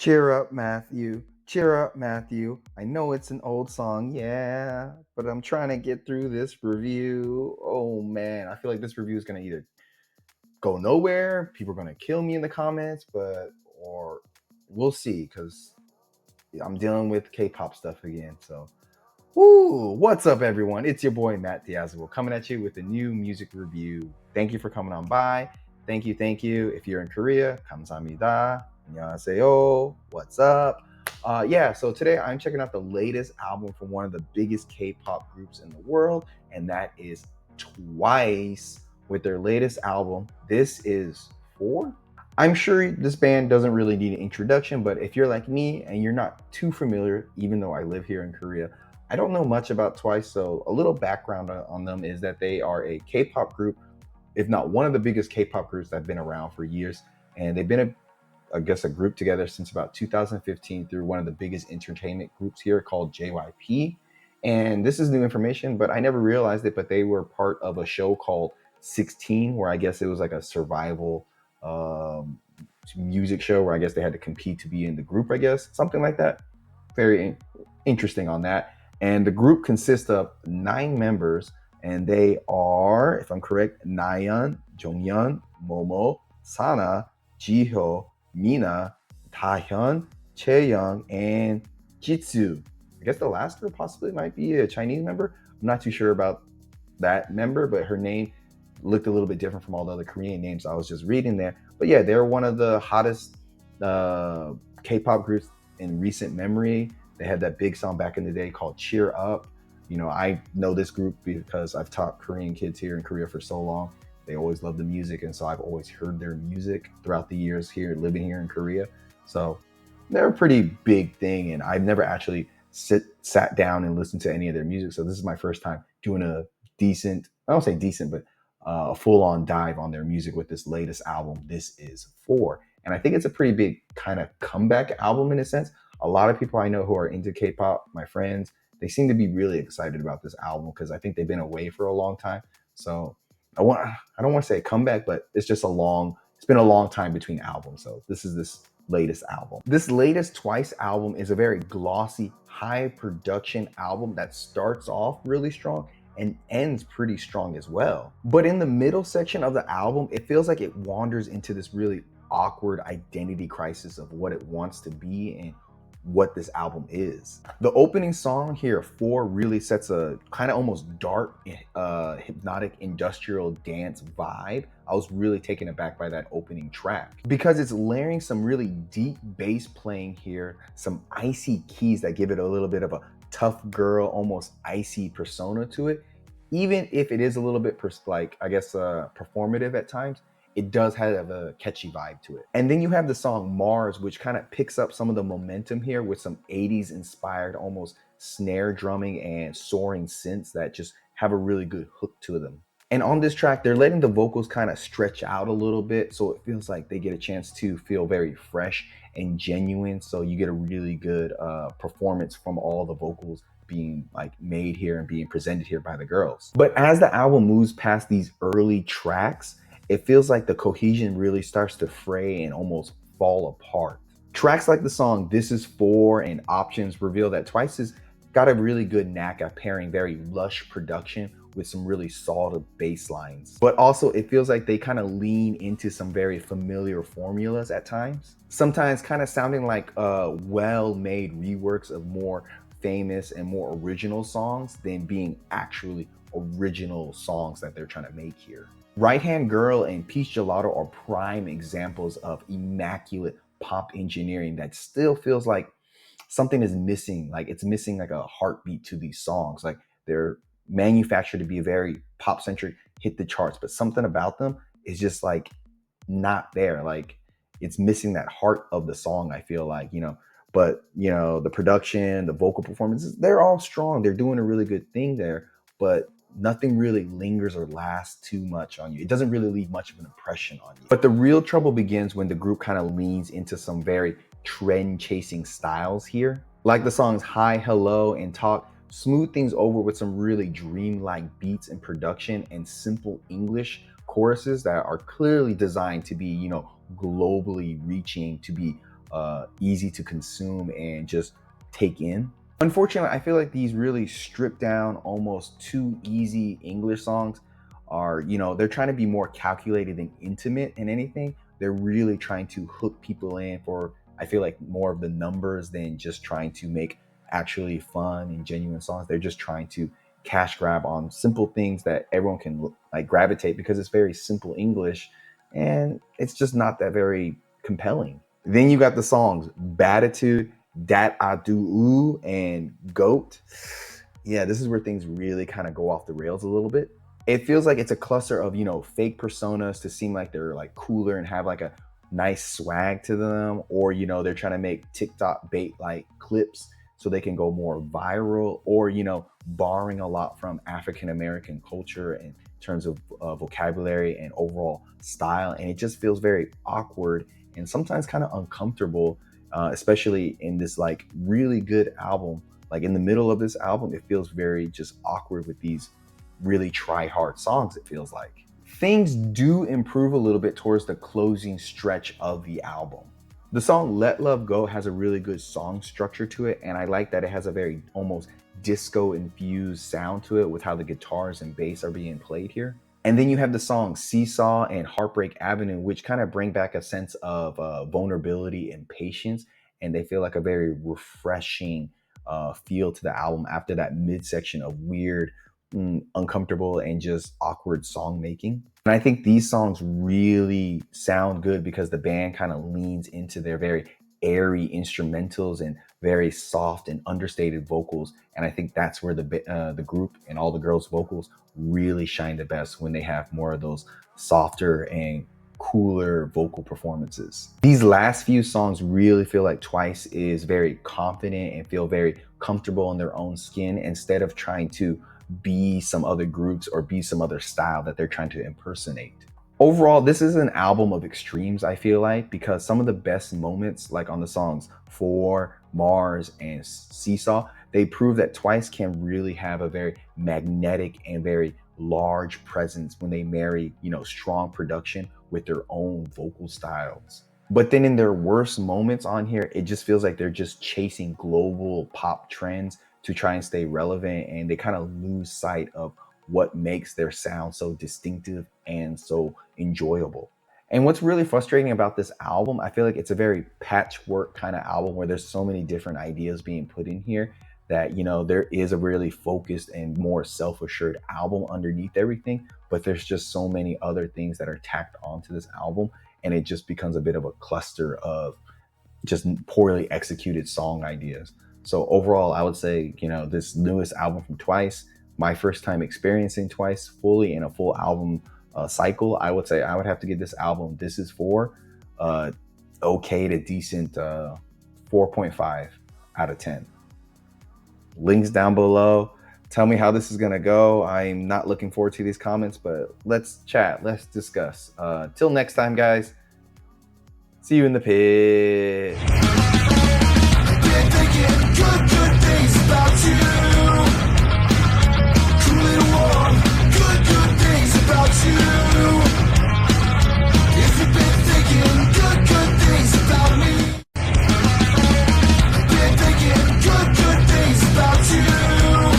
Cheer up, Matthew. Cheer up, Matthew. I know it's an old song, yeah, but I'm trying to get through this review. Oh man, I feel like this review is going to either go nowhere, people are going to kill me in the comments, or we'll see because I'm dealing with K-pop stuff again. So, what's up, everyone? It's your boy Matt Diazable coming at you with a new music review. Thank you for coming on by. Thank you, thank you. If you're in Korea, 감사합니다. 안녕하세요. What's up? So today I'm checking out the latest album from one of the biggest K-pop groups in the world, and that is Twice with their latest album. This is 4. I'm sure this band doesn't really need an introduction, but if you're like me and you're not too familiar, even though I live here in Korea, I don't know much about Twice. So a little background on them is that they are a K-pop group, if not one of the biggest K-pop groups that have been around for years. And they've been, I guess, a group together since about 2015 through one of the biggest entertainment groups here called JYP. And this is new information, but I never realized it, but they were part of a show called 16, where I guess it was like a survival um, music show where I guess they had to compete to be in the group, I guess, something like that. Very interesting on that. And the group consists of 9 members, and they are, if I'm correct, Nayeon, Jonghyun, Momo, Sana, Jihyo, Mina, Taehyun, Chaeyoung, and Jitsu. I guess the last girl possibly might be a Chinese member. I'm not too sure about that member, but her name looked a little bit different from all the other Korean names I was just reading there. But yeah, they're one of the hottest K-pop groups in recent memory. They had that big song back in the day called Cheer Up. You know, I know this group because I've taught Korean kids here in Korea for so long. They always love the music, and so I've always heard their music throughout the years here living here in Korea. So they're a pretty big thing, and I've never actually sat down and listened to any of their music. So this is my first time doing a decent, I don't say decent, but a full-on dive on their music with this latest album. This is 4. And I think it's a pretty big kind of comeback album in a sense. A lot of people I know who are into K-pop, my friends, they seem to be really excited about this album because I think they've been away for a long time. So I don't want to say a comeback, but it's been a long time between albums. So this is this latest album. This latest Twice album is a very glossy, high production album that starts off really strong and ends pretty strong as well. But in the middle section of the album, it feels like it wanders into this really awkward identity crisis of what it wants to be and what this album is. The opening song here, 4, really sets a kind of almost dark, hypnotic industrial dance vibe. I was really taken aback by that opening track because it's layering some really deep bass playing here, some icy keys that give it a little bit of a tough girl, almost icy persona to it. Even if it is a little bit performative at times, it does have a catchy vibe to it. And then you have the song Mars, which kind of picks up some of the momentum here with some 80s inspired almost snare drumming and soaring synths that just have a really good hook to them. And on this track, they're letting the vocals kind of stretch out a little bit, so it feels like they get a chance to feel very fresh and genuine. So you get a really good performance from all the vocals being like made here and being presented here by the girls. But as the album moves past these early tracks, it feels like the cohesion really starts to fray and almost fall apart. Tracks like the song This Is 4 and Options reveal that Twice has got a really good knack at pairing very lush production with some really solid bass lines. But also it feels like they kind of lean into some very familiar formulas at times. Sometimes kind of sounding like well-made reworks of more famous and more original songs than being actually original songs that they're trying to make here. Right Hand Girl and Peach Gelato are prime examples of immaculate pop engineering that still feels like something is missing. Like it's missing like a heartbeat to these songs. Like they're manufactured to be very pop centric, hit the charts, but something about them is just like not there. Like it's missing that heart of the song, I feel like, but the production, the vocal performances, they're all strong. They're doing a really good thing there, but nothing really lingers or lasts too much on you. It doesn't really leave much of an impression on you. But the real trouble begins when the group kind of leans into some very trend chasing styles here. Like the songs Hi, Hello, and Talk smooth things over with some really dreamlike beats and production and simple English choruses that are clearly designed to be, globally reaching, to be easy to consume and just take in. Unfortunately, I feel like these really stripped down, almost too easy English songs are, they're trying to be more calculated and intimate in anything. They're really trying to hook people in for, I feel like, more of the numbers than just trying to make actually fun and genuine songs. They're just trying to cash grab on simple things that everyone can like gravitate because it's very simple English and it's just not that very compelling. Then you got the songs Batitude, Dat I Do Ooh, and Goat. Yeah, this is where things really kind of go off the rails a little bit. It feels like it's a cluster of, fake personas to seem like they're like cooler and have like a nice swag to them, or, they're trying to make TikTok bait like clips so they can go more viral, or, borrowing a lot from African American culture in terms of vocabulary and overall style. And it just feels very awkward and sometimes kind of uncomfortable, especially in this like really good album. Like in the middle of this album, it feels very just awkward with these really try hard songs, it feels like. Things do improve a little bit towards the closing stretch of the album. The song Let Love Go has a really good song structure to it, and I like that it has a very almost disco infused sound to it with how the guitars and bass are being played here. And then you have the songs Seesaw and Heartbreak Avenue, which kind of bring back a sense of vulnerability and patience, and they feel like a very refreshing feel to the album after that midsection of weird, uncomfortable, and just awkward song making. And I think these songs really sound good because the band kind of leans into their very airy instrumentals and very soft and understated vocals. And I think that's where the group and all the girls' vocals really shine the best, when they have more of those softer and cooler vocal performances. These last few songs really feel like Twice is very confident and feel very comfortable in their own skin, instead of trying to be some other groups or be some other style that they're trying to impersonate. Overall, this is an album of extremes, I feel like, because some of the best moments, like on the songs For, Mars, and Seesaw, they prove that Twice can really have a very magnetic and very large presence when they marry, strong production with their own vocal styles. But then in their worst moments on here, it just feels like they're just chasing global pop trends to try and stay relevant, and they kind of lose sight of what makes their sound so distinctive and so enjoyable. And what's really frustrating about this album, I feel like it's a very patchwork kind of album where there's so many different ideas being put in here that, there is a really focused and more self-assured album underneath everything, but there's just so many other things that are tacked onto this album, and it just becomes a bit of a cluster of just poorly executed song ideas. So overall, I would say, this newest album from Twice, my first time experiencing Twice fully in a full album cycle, I would say I would have to give this album This Is For okay to decent 4.5 out of 10. Links down below. Tell me how this is gonna go. I'm not looking forward to these comments, but let's chat, let's discuss. Till next time, guys. See you in the pit. Good things about you.